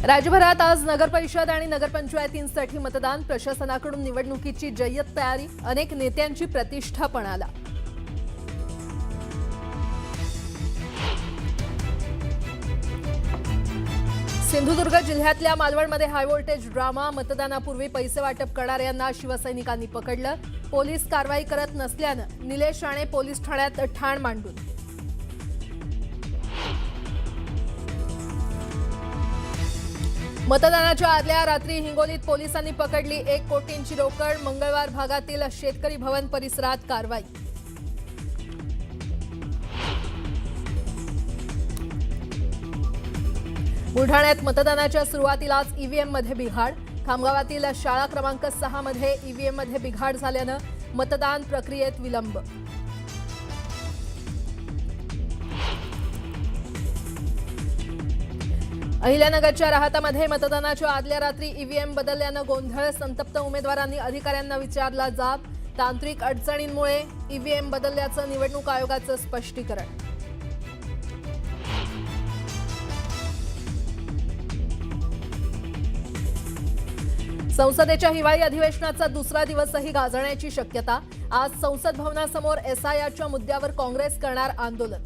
राज्यभरात आज नगरपरिषद आणि नगरपंचायतींसाठी मतदान. प्रशासनाकडून निवडणुकीची जय्यत तयारी. अनेक नेत्यांची प्रतिष्ठा पणाला. सिंधुदुर्ग जिल्ह्यातल्या मालवणमध्ये हाय व्होल्टेज ड्रामा. मतदानापूर्वी पैसे वाटप करणाऱ्यांना शिवसैनिकांनी पकडलं. पोलीस कारवाई करत नसल्यानं निलेश राणे पोलीस ठाण्यात ठाण मांडून. मतदानाच्या आदल्या रात्री हिंगोलीत पोलिसांनी पकडली 1 कोटींची रोकड. मंगळवार भागातील शेतकरी भवन परिसरात कारवाई. बुलढाण्यात मतदानाच्या सुरुवातीलाच ईव्हीएममध्ये बिघाड. खामगावातील शाळा क्रमांक 6 मध्ये ईव्हीएममध्ये बिघाड झाल्यानं मतदान प्रक्रियेत विलंब. अहिल्यानगरच्या राहातामध्ये मतदानाच्या आदल्या रात्री ईव्हीएम बदलल्यानं गोंधळ. संतप्त उमेदवारांनी अधिकाऱ्यांना विचारला जाब. तांत्रिक अडचणींमुळे ईव्हीएम बदलल्याचं निवडणूक आयोगाचं स्पष्टीकरण. संसदेच्या हिवाळी अधिवेशनाचा दुसरा दिवसही गाजण्याची शक्यता. आज संसद भवनासमोर एसआयआरच्या मुद्द्यावर काँग्रेस करणार आंदोलन.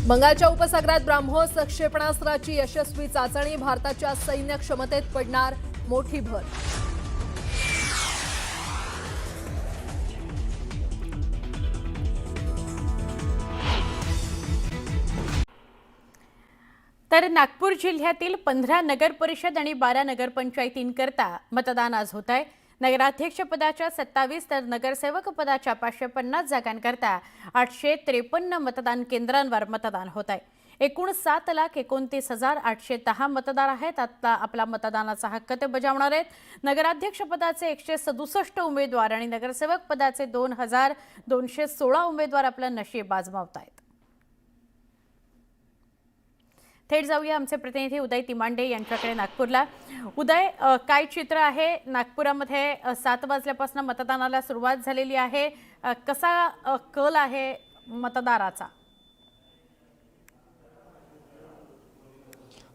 बंगालच्या उपसागरात ब्राह्मोस क्षेपणास्त्राची यशस्वी चाचणी. भारताच्या सैन्य क्षमतेत पडणार मोठी भर. तर नागपूर जिल्ह्यातील 15 नगर परिषद आणि 12 नगरपंचायतींकरता मतदान आज होत आहे. नगराध्यक्ष पदाच्या 27 तर नगरसेवक पदाच्या 550 जागांकरता 853 मतदान केंद्रांवर मतदान होत आहे. एकूण 7,29,810 मतदार आहेत. आता आपला मतदानाचा हक्क ते बजावणार आहेत. नगराध्यक्ष पदाचे 167 उमेदवार आणि नगरसेवक पदाचे 2,216 उमेदवार आपलं नशीब आजमावत आहेत. थेट जाऊया आमचे प्रतिनिधी उदय तिमांडे यांच्याकडे नागपूरला. उदय, काय चित्र आहे नागपुरामध्ये? 7 वाजल्यापासून मतदानाला सुरुवात झालेली आहे. कसा कल आहे मतदाराचा?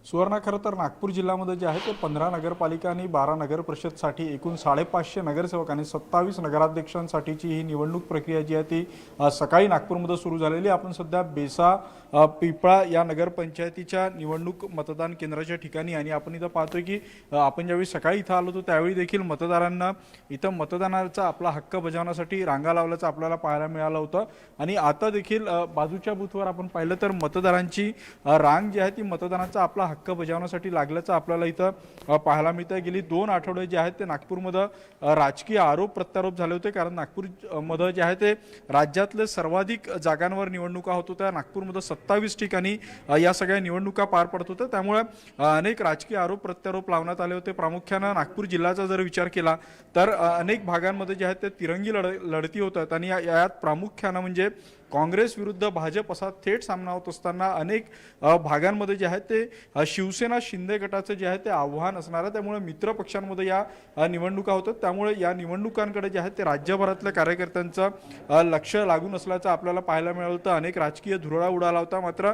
सुवर्णा, खरं तर नागपूर जिल्ह्यामध्ये जे आहे ते 15 नगरपालिका आणि 12 नगर परिषदसाठी एकूण 550 नगरसेवक आणि 27 नगराध्यक्षांसाठीची ही निवडणूक प्रक्रिया जी आहे ती सकाळी नागपूरमध्ये सुरू झालेली. आपण सध्या बेसा पिपळा या नगरपंचायतीच्या निवडणूक मतदान केंद्राच्या ठिकाणी आणि आपण इथं पाहतोय की आपण ज्यावेळी सकाळी इथं आलो होतो त्यावेळी देखील मतदारांना इथं मतदानाचा आपला हक्क बजावण्यासाठी रांगा लावल्याचं आपल्याला पाहायला मिळालं होतं. आणि आता देखील बाजूच्या बूथवर आपण पाहिलं तर मतदारांची रांग जी आहे ती मतदानाचा आपला हक्क बजावण्यासाठी लागल्याचं आपल्याला इथं पाहायला मिळतं. गेली 2 आठवडे जे आहेत ते नागपूरमध्ये राजकीय आरोप प्रत्यारोप झाले होते, कारण नागपूरमध्ये जे आहे ते राज्यातले सर्वाधिक जागांवर निवडणुका होत होत्या. नागपूरमध्ये 27 ठिकाणी या सगळ्या निवडणुका पार पडत होत्या. त्यामुळे अनेक राजकीय आरोप प्रत्यारोप लावण्यात आले होते. प्रामुख्याने नागपूर जिल्ह्याचा जर विचार केला तर अनेक भागांमध्ये जे आहेत ते तिरंगी लढती होतात आणि यात प्रामुख्याने म्हणजे काँग्रेस विरुद्ध भाजप असा थेट सामना होत असताना अनेक भागांमध्ये जे आहे ते शिवसेना शिंदे गटाचं जे आहे ते आव्हान असणार आहे. त्यामुळे मित्र पक्षांमध्ये या निवडणुका होतात. त्यामुळे या निवडणुकांकडे जे आहे ते राज्यभरातल्या कार्यकर्त्यांचं लक्ष लागून असल्याचं आपल्याला पाहायला मिळालं होतं. अनेक राजकीय धुरळा उडाला होता. मात्र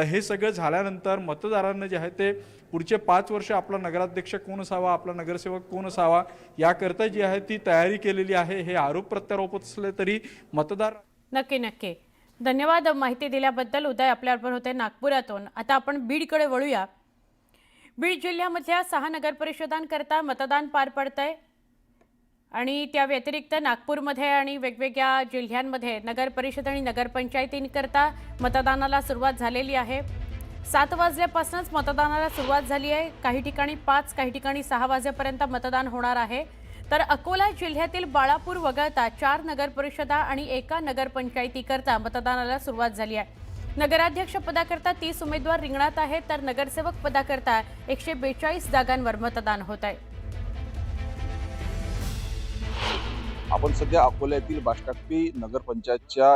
हे सगळं झाल्यानंतर मतदारांना जे आहे ते पुढचे 5 वर्ष आपला नगराध्यक्ष कोण असावा, आपला नगरसेवक कोण असावा याकरता जी आहे ती तयारी केलेली आहे. हे आरोप प्रत्यारोप असले तरी मतदार नक्की धन्यवाद माहिती दिल्याबद्दल. उदय आपल्याबरोबर होते नागपुरातून. आता आपण बीडकडे वळूया. बीड जिल्ह्यामधल्या 6 नगरपरिषदांकरता मतदान पार पडतंय आणि त्या व्यतिरिक्त नागपूरमध्ये आणि वेगवेगळ्या जिल्ह्यांमध्ये नगरपरिषद आणि नगरपंचायतींकरता मतदानाला सुरुवात झालेली आहे. 7 वाजल्यापासूनच मतदानाला सुरुवात झाली आहे. काही ठिकाणी 5, काही ठिकाणी 6 वाजेपर्यंत मतदान होणार आहे. तर अकोला जिल्ह्यातील बाळापूर वगळता 4 नगरपरिषदा आणि 1 नगरपंचायतीकरता मतदानाला सुरुवात झाली आहे. नगराध्यक्ष पदाकरता 30 उमेदवार रिंगणात आहेत, तर नगरसेवक पदाकरता 142 जागांवर मतदान होत आहे. आपण सध्या अकोल्यातील बाष्टाक्पी नगरपंचायतच्या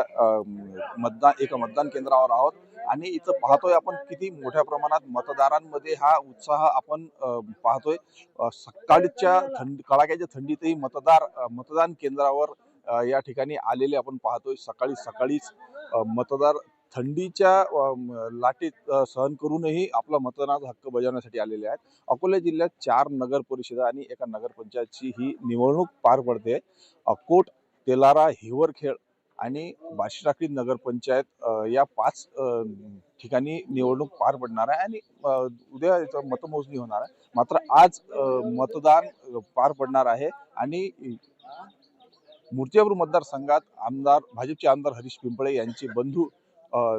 एका मतदान केंद्रावर आहोत आणि इथं पाहतोय आपण किती मोठ्या प्रमाणात मतदारांमध्ये हा उत्साह आपण पाहतोय. सकाळच्या कडाक्याच्या थंडीतही मतदान केंद्रावर या ठिकाणी आलेले आपण पाहतोय. सकाळीच मतदार थंडीच्या लाटेत सहन करूनही आपला मतदानाचा हक्क बजावण्यासाठी आलेले आहेत. अकोला जिल्ह्यात 4 नगर परिषदा आणि एका नगरपंचायतची ही निवडणूक पार पडते. अकोट, तेलारा, हिवरखेड आणि बाशिराखी नगरपंचायत या 5 ठिकाणी निवडणूक पार पडणार आहे आणि उद्या याचं मतमोजणी होणार आहे. मात्र आज मतदान पार पडणार आहे आणि मूर्तिजापूर मतदारसंघात भाजपचे आमदार हरीश पिंपळे यांचे बंधू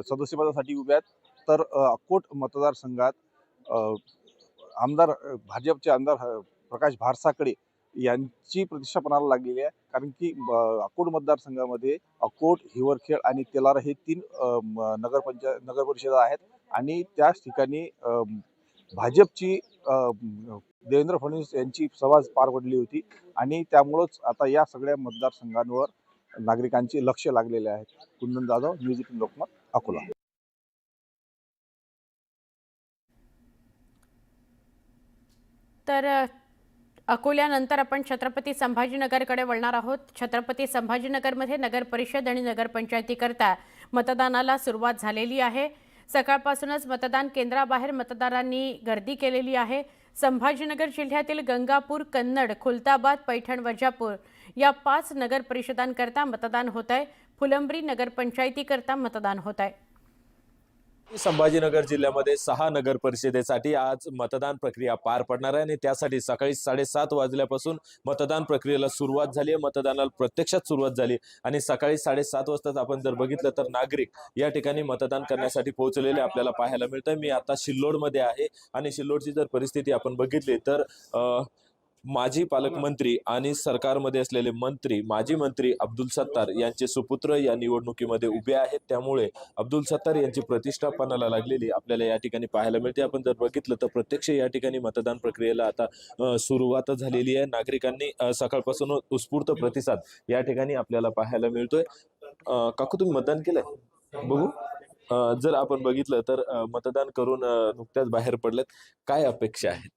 सदस्यपदासाठी उभे आहेत. तर अकोट मतदारसंघात भाजपचे आमदार प्रकाश भारसाकडे यांची प्रतिष्ठा पणाला लागलेली आहे. कारण की अकोट मतदारसंघामध्ये अकोट, हिवरखेड आणि तेलारा हे 3 नगर परिषदा आहेत आणि त्याच ठिकाणी भाजपची देवेंद्र फडणवीस यांची सभा पार पडली होती आणि त्यामुळंच आता या सगळ्या मतदारसंघांवर नागरिकांचे लक्ष लागलेले आहेत. कुंदन जाधव, न्यूज 18 लोकमत, अकोला. तर अकोल्यानंतर आपण छत्रपती संभाजीनगरकडे वळणार आहोत. छत्रपती संभाजीनगरमध्ये नगर परिषद आणि नगरपंचायतीकरता मतदानाला सुरुवात झालेली आहे. सकाळपासूनच मतदान केंद्राबाहेर मतदारांनी गर्दी केलेली आहे. संभाजीनगर जिल्ह्यातील गंगापूर, कन्नड, खुलताबाद, पैठण, वजापूर या 5 नगर परिषदांकरता मतदान होत आहे. फुलंब्री नगरपंचायतीकरता मतदान होत आहे. संभाजीनगर जिल्ह्यामध्ये 6 नगर परिषदेसाठी आज मतदान प्रक्रिया पार पडणार आहे आणि त्यासाठी सकाळी 7:30 वाजल्यापासून मतदान प्रक्रियेला सुरुवात झाली आहे. मतदानाला प्रत्यक्षात सुरुवात झाली आणि सकाळी 7:30 वाजताच आपण जर बघितलं तर नागरिक या ठिकाणी मतदान करण्यासाठी पोहोचलेले आपल्याला पाहायला मिळतं. मी आता सिल्लोडमध्ये आहे आणि सिल्लोडची जर परिस्थिती आपण बघितली तर माजी पालकमंत्री आणि सरकारमध्ये असलेले माजी मंत्री अब्दुल सत्तार यांचे सुपुत्र या निवडणुकीमध्ये उभे आहेत. त्यामुळे अब्दुल सत्तार यांची प्रतिष्ठा पणाला लागलेली आपल्याला या ठिकाणी पाहायला मिळते. आपण जर बघितलं तर प्रत्यक्ष या ठिकाणी मतदान प्रक्रियेला आता सुरुवात झालेली आहे. नागरिकांनी सकाळपासून उत्स्फूर्त प्रतिसाद या ठिकाणी आपल्याला पाहायला मिळतोय. काकू, तुम्ही मतदान केलंय? बघू. जर आपण बघितलं तर मतदान करून नुकत्याच बाहेर पडलेत. काय अपेक्षा आहेत?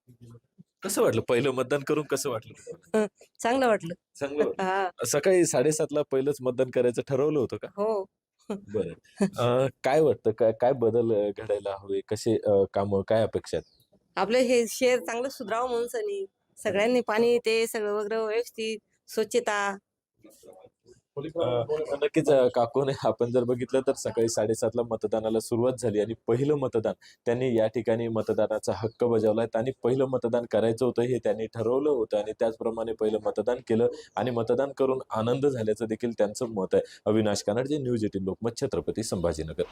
कसं वाटलं पहिलं मतदान करून? कसं वाटलं? चांगलं वाटलं. चांगलं वाटलं. हा. सकाळी 7:30 पहिलंच मतदान करायचं ठरवलं होतं का? हो. बरं. काय वाटतं, काय बदल घडायला हवे? कसे काम, काय अपेक्षा आहेत? आपलं हे शहर चांगलं सुधारावं म्हणून सगळ्यांनी पाणी ते सगळं वगैरे व्यवस्थित, स्वच्छता. नक्कीच काकूने आपण जर बघितलं तर सकाळी 7:30 मतदानाला सुरुवात झाली आणि पहिलं मतदान त्यांनी या ठिकाणी मतदानाचा हक्क बजावलाय आणि पहिलं मतदान करायचं होतं हे त्यांनी ठरवलं होतं आणि त्याचप्रमाणे पहिलं मतदान केलं आणि मतदान करून आनंद झाल्याचं देखील त्यांचं मत आहे. अविनाश कानडे, न्यूज 18 लोकमत, छत्रपती संभाजीनगर.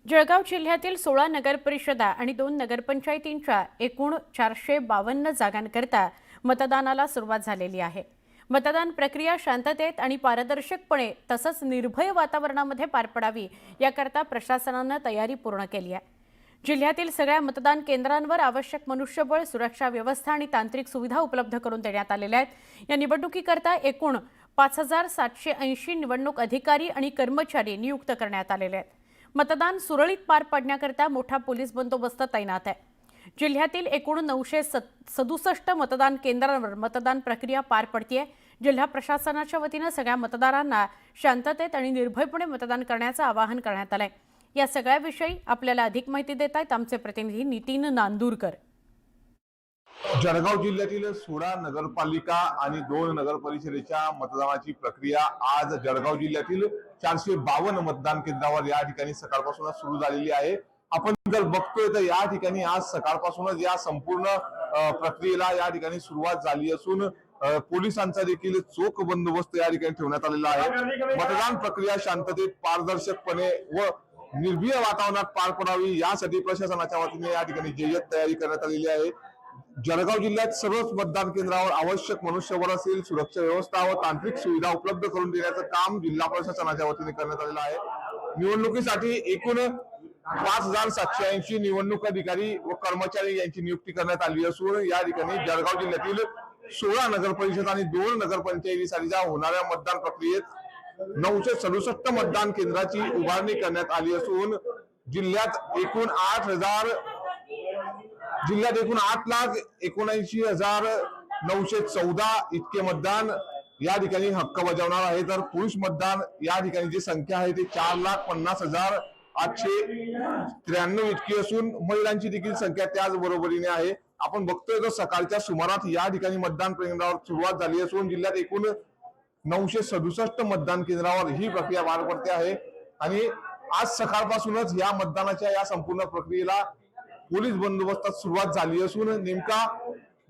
जळगाव जिल्ह्यातील 16 नगर परिषदा आणि 2 नगरपंचायतींच्या एकूण 452 जागांकरता मतदानाला सुरुवात झालेली आहे. मतदान प्रक्रिया शांततेत आणि पारदर्शकपणे तसंच निर्भय वातावरणामध्ये पार पडावी याकरता प्रशासनानं तयारी पूर्ण केली आहे. जिल्ह्यातील सगळ्या मतदान केंद्रांवर आवश्यक मनुष्यबळ, सुरक्षा व्यवस्था आणि तांत्रिक सुविधा उपलब्ध करून देण्यात आलेल्या आहेत. या निवडणुकीकरता एकूण 5780 निवडणूक अधिकारी आणि कर्मचारी नियुक्त करण्यात आलेले आहेत. मतदान सुरळीत पार पाडण्याकरता मोठा पोलीस बंदोबस्त तैनात आहे. जिल्ह्यातील एकूण 967 मतदान केंद्रांवर मतदान प्रक्रिया पार पडतीये. जिल्हा प्रशासनाच्या वतीनं सगळ्या मतदारांना शांततेत आणि निर्भयपणे मतदान करण्याचं आवाहन करण्यात आलंय. या सगळ्याविषयी आपल्याला अधिक माहिती देत आहेत आमचे प्रतिनिधी नितीन नांदूरकर. जळगाव जिल्ह्यातील 16 नगरपालिका आणि 2 नगर परिषदेच्या मतदानाची प्रक्रिया आज जळगाव जिल्ह्यातील 452 मतदान केंद्रावर या ठिकाणी सकाळपासूनच सुरू झालेली आहे. आपण जर बघतोय तर या ठिकाणी आज सकाळपासूनच या संपूर्ण प्रक्रियेला या ठिकाणी सुरुवात झाली असून पोलिसांचा देखील चोख बंदोबस्त या ठिकाणी ठेवण्यात आलेला आहे. मतदान प्रक्रिया शांततेत, पारदर्शकपणे व निर्भय वातावरणात पार पडावी यासाठी प्रशासनाच्या वतीने या ठिकाणी जय्यत तयारी करण्यात आलेली आहे. जळगाव जिल्ह्यात सर्वच मतदान केंद्रावर आवश्यक मनुष्यबळ असेल, सुरक्षा व्यवस्था व तांत्रिक सुविधा उपलब्ध करून देण्याचं काम जिल्हा प्रशासनाच्या वतीने करण्यात आलेलं आहे. निवडणुकीसाठी एकूण 5780 निवडणूक अधिकारी व कर्मचारी यांची नियुक्ती करण्यात आली असून या ठिकाणी जळगाव जिल्ह्यातील 16 नगर परिषद आणि 2 नगरपंचायतीसाठीच्या होणाऱ्या मतदान प्रक्रियेत 967 मतदान केंद्राची उभारणी करण्यात आली असून जिल्ह्यात एकूण 8,79,000 914 इतके मतदान या ठिकाणी हक्क बजावणार आहे, तर पुरुष मतदान या ठिकाणी जी संख्या आहे ती 4,50,893 इतकी असून महिलांची देखील संख्या त्याच बरोबरीने आहे. आपण बघतोय तर सकाळच्या सुमारास या ठिकाणी मतदान केंद्रावर सुरुवात झाली असून जिल्ह्यात एकूण 967 मतदान केंद्रावर ही प्रक्रिया पार पडते आहे आणि आज सकाळपासूनच या मतदानाच्या या संपूर्ण प्रक्रियेला पोलीस बंदोबस्तात सुरुवात झाली असून नेमका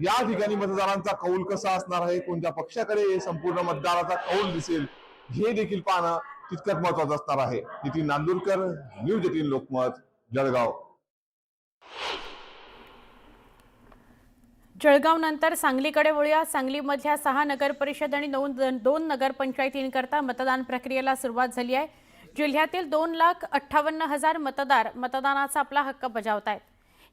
या ठिकाणी मतदारांचा कौल कसा असणार आहे, कोणत्या पक्षाकडे हे संपूर्ण मतदाराचा कौल दिसेल हे देखील पाहणं तितकंच महत्वाचं असणार आहे. नितीन नांदुरकर, न्यूज 18 लोकमत, जळगाव. जळगाव नंतर सांगलीकडे वळूया. सांगलीमधल्या 6 नगर परिषद आणि 2 नगरपंचायतींकरता मतदान प्रक्रियेला सुरुवात झाली आहे. जिल्ह्यातील 2,58,000 मतदार मतदानाचा आपला हक्क बजावतायत.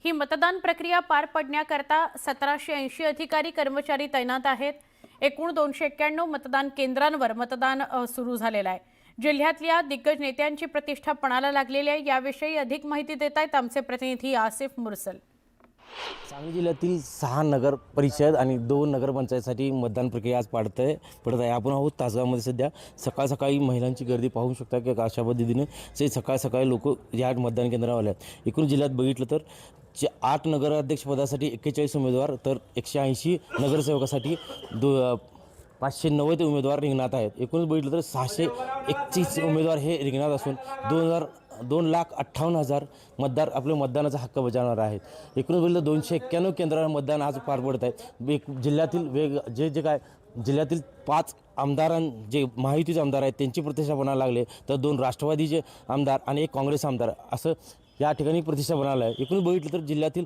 ही मतदान प्रक्रिया पार पडण्याकरता 1780 अधिकारी कर्मचारी तैनात आहेत. एकूण 291 मतदान केंद्रांवर मतदान सुरू झालेलं आहे. जिल्ह्यातल्या दिग्गज नेत्यांची प्रतिष्ठा पणाला लागलेली आहे. याविषयी अधिक माहिती देत आहेत आमचे प्रतिनिधी आसिफ मुरसल. सांगली जिल्ह्यातील 6 नगर परिषद आणि 2 नगरपंचायतसाठी मतदान प्रक्रिया आज पडत आहे. आपण आहोत तासगावमध्ये. सध्या सकाळी महिलांची गर्दी पाहू शकता की अशा पद्धतीने सकाळी लोक या मतदान केंद्रावर आले आहेत. एकूण जिल्ह्यात बघितलं तर 8 नगराध्यक्षपदासाठी 41 उमेदवार तर 180 नगरसेवकासाठी 590 उमेदवार रिंगणात आहेत. एकूणच बघितलं तर 631 उमेदवार हे रिंगणात असून 2,58,000 मतदार आपल्या मतदानाचा हक्क बजावणार आहेत. एकूण बघितलं 291 केंद्रावर मतदान आज पार पडत आहेत. जिल्ह्यातील जिल्ह्यातील 5 जे महायुतीचे आमदार आहेत त्यांची प्रतिष्ठा बनायला लागले, तर 2 राष्ट्रवादीचे आमदार आणि 1 काँग्रेस आमदार असं या ठिकाणी प्रतिष्ठा बनायला आहे. एकूण बघितलं तर जिल्ह्यातील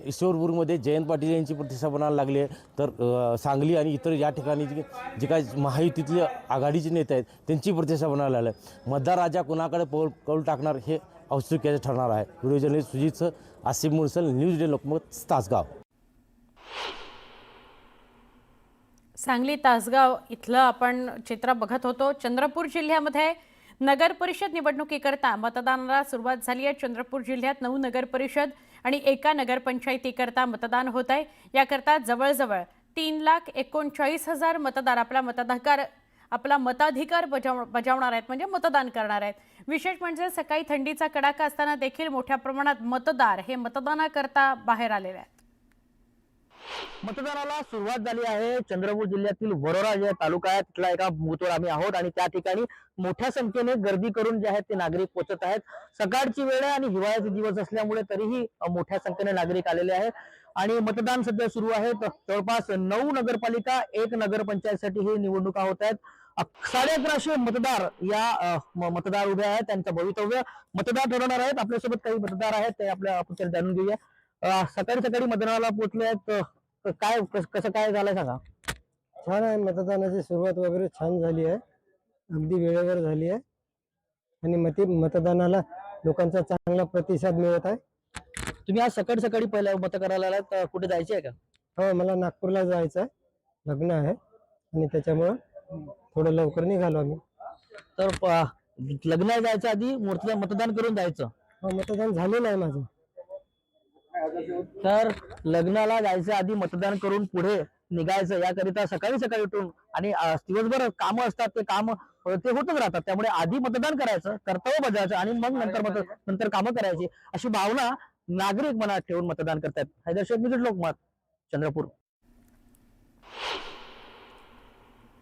ईश्वरपूरमध्ये जयंत पाटील यांची प्रतिष्ठा बनायला लागली आहे, तर सांगली आणि इतर या ठिकाणी जे काय महायुतीतले आघाडीचे नेते आहेत त्यांची प्रतिष्ठा बनायला आहे. मतदार राजा कोणाकडे कौल टाकणार हे औत्सुक्याचे ठरणार आहे. व्हिडिओ जर्नलिस्ट सुजितसह आसिफ मुरसल, न्यूज 18 लोकमत, तासगाव. सांगली तासगाव इथलं आपण चित्र बघत होतो. चंद्रपूर जिल्ह्यामध्ये नगर परिषद निवडणुकीकरता मतदानाला सुरुवात झाली आहे. चंद्रपूर जिल्ह्यात 9 नगर परिषद आणि 1 नगरपंचायतीकरता मतदान होत आहे. याकरता जवळजवळ 3,39,000 मतदार आपला मताधिकार बजावणार आहेत, म्हणजे मतदान करणार आहेत. विशेष म्हणजे सकाळी थंडीचा कडाका असताना देखील मोठ्या प्रमाणात मतदार हे मतदानाकरता बाहेर आलेले आहेत. मतदानाला सुरुवात झाली आहे. चंद्रपूर जिल्ह्यातील वरोरा जे तालुका आहे तिथला एका बूथवर आम्ही आहोत आणि त्या ठिकाणी मोठ्या संख्येने गर्दी करून जे आहेत ते नागरिक पोहोचत आहेत. सकाळची वेळ आहे आणि हिवाळ्याचे दिवस असल्यामुळे तरीही मोठ्या संख्येने नागरिक आलेले आहेत आणि मतदान सध्या सुरू आहे. जवळपास 9 नगरपालिका 1 नगरपंचायतसाठी ही निवडणुका होत आहेत. 1150 मतदार या मतदार उभे आहेत. त्यांचं भवितव्य मतदार ठरवणार आहेत. आपल्यासोबत काही मतदार आहेत ते आपण जाणून घेऊया. सकाळी मतदानाला पोहोचले आहेत. काय कसं काय झालंय सांगा. छान आहे, मतदानाची सुरुवात वगैरे छान झाली आहे, अगदी वेळेवर झाली आहे आणि मतदानाला लोकांचा चांगला प्रतिसाद मिळत आहे. तुम्ही आज सकाळी पहिल्या मत करायला आलात, कुठे जायचे आहे का? हो, मला नागपूरला जायचं आहे, लग्न आहे आणि त्याच्यामुळं थोडं लवकर निघालो आम्ही. तर लग्नाला जायच्या आधी मतदान करून जायचं. हो, मतदान झालेलं आहे माझं. तर लग्नाला जायच्या आधी मतदान करून पुढे निघायचं याकरिता सकाळी उठून आणि दिवसभर कामं असतात ते काम ते होतच राहतात. त्यामुळे आधी मतदान करायचं, कर्तव्य बजावायचं आणि मग नंतर कामं करायची अशी भावना नागरिक मनात ठेवून मतदान करतात. हैदर लोकमत, चंद्रपूर.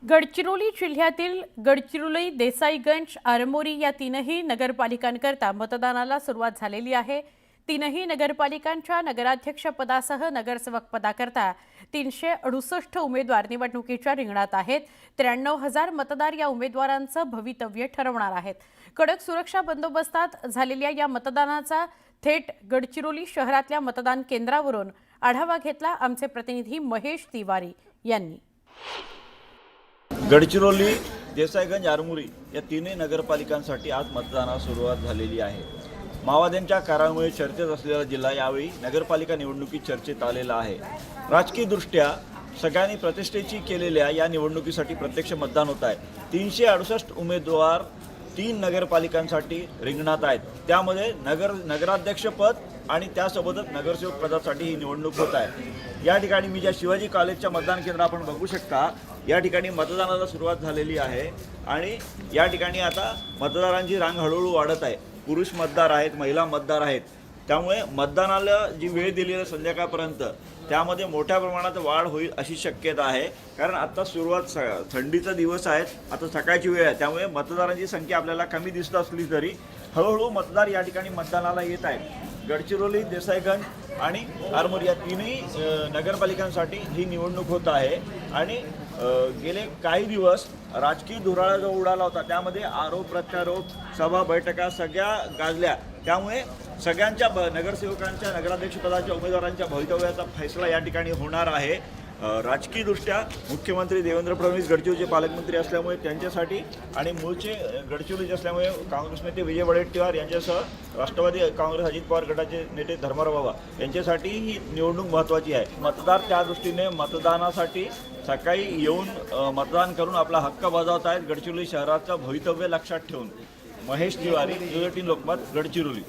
गडचिरोली जिल्ह्यातील गडचिरोली, देसाईगंज, आरमोरी या 3ही नगरपालिकांकरता मतदानाला सुरुवात झालेली आहे. 3ही नगरपालिकांच्या नगराध्यक्षपदासह नगरसेवक पदाकरता 368 उमेदवार निवडणुकीच्या रिंगणात आहेत. 93,000 मतदार या उमेदवारांचं भवितव्य ठरवणार आहेत. कडक सुरक्षा बंदोबस्तात झालेल्या या मतदानाचा थेट गडचिरोली शहरातल्या मतदान केंद्रावरून आढावा घेतला आमचे प्रतिनिधी महेश तिवारी यांनी. गडचिरोली, देसाईगंज, आरमोरी या 3ही नगरपालिकांसाठी आज मतदानाला सुरुवात झालेली आहे. माओवाद्यांच्या कारवाईमुळे चर्चेत असलेला जिल्हा यावेळी नगरपालिका निवडणुकीत चर्चेत आलेला आहे. राजकीयदृष्ट्या सगळ्यांनी प्रतिष्ठेची केलेल्या या निवडणुकीसाठी प्रत्यक्ष मतदान होत आहे. 368 उमेदवार 3 नगरपालिकांसाठी रिंगणात आहेत. त्यामध्ये नगराध्यक्षपद, आणि त्यासोबतच नगरसेवक पदासाठी ही निवडणूक होत आहे। या ठिकाणी मी ज्या शिवाजी कॉलेजच्या मतदान केंद्र आपण बघू शकता, या ठिकाणी मतदानाला सुरुवात झालेली आहे आणि या ठिकाणी आता मतदारांची रांग हळूहळू वाढत आहे। पुरुष मतदार आहेत, महिला मतदार आहेत, त्यामुळे मतदानाला जी वेळ दिलेली आहे संध्याकाळपर्यंत त्यामध्ये मोठ्या प्रमाणात वाढ होईल अशी शक्यता आहे। कारण आता सुरुवात थंडीचा दिवस आहेत, आता सकाळची वेळ आहे, त्यामुळे मतदारांची संख्या आपल्याला कमी दिसत असली तरी हळूहळू मतदार या ठिकाणी मतदानाला येत आहेत। गडचिरोली, देसाईगंज आणि आरमोरी या तीनही नगरपालिकांसाठी ही निवडणूक होत आहे आणि गेले काही दिवस राजकीय धुराळा जो उडाला होता त्यामध्ये आरोप प्रत्यारोप, सभा बैठका सगळ्या गाजल्या, त्यामुळे सगळ्यांच्या नगरसेवकांच्या, नगराध्यक्षपदाच्या उमेदवारांच्या भवितव्याचा फैसला या ठिकाणी होणार आहे। राजकीयदृष्ट्या मुख्यमंत्री देवेंद्र फडणवीस गडचिरोलीचे पालकमंत्री असल्यामुळे त्यांच्यासाठी आणि मूळचे गडचिरोलीचे असल्यामुळे काँग्रेस नेते विजय वडेट्टीवार यांच्यासह राष्ट्रवादी काँग्रेस अजित पवार गटाचे नेते धर्माराव बाबा यांच्यासाठी ही निवडणूक महत्त्वाची आहे। मतदार त्या दृष्टीने मतदानासाठी सकाळी येऊन मतदान करून आपला हक्क बजावत आहेत। गडचिरोली शहराचं भवितव्य लक्षात ठेवून महेश तिवारी, न्यूज 18 लोकमत, गडचिरोली।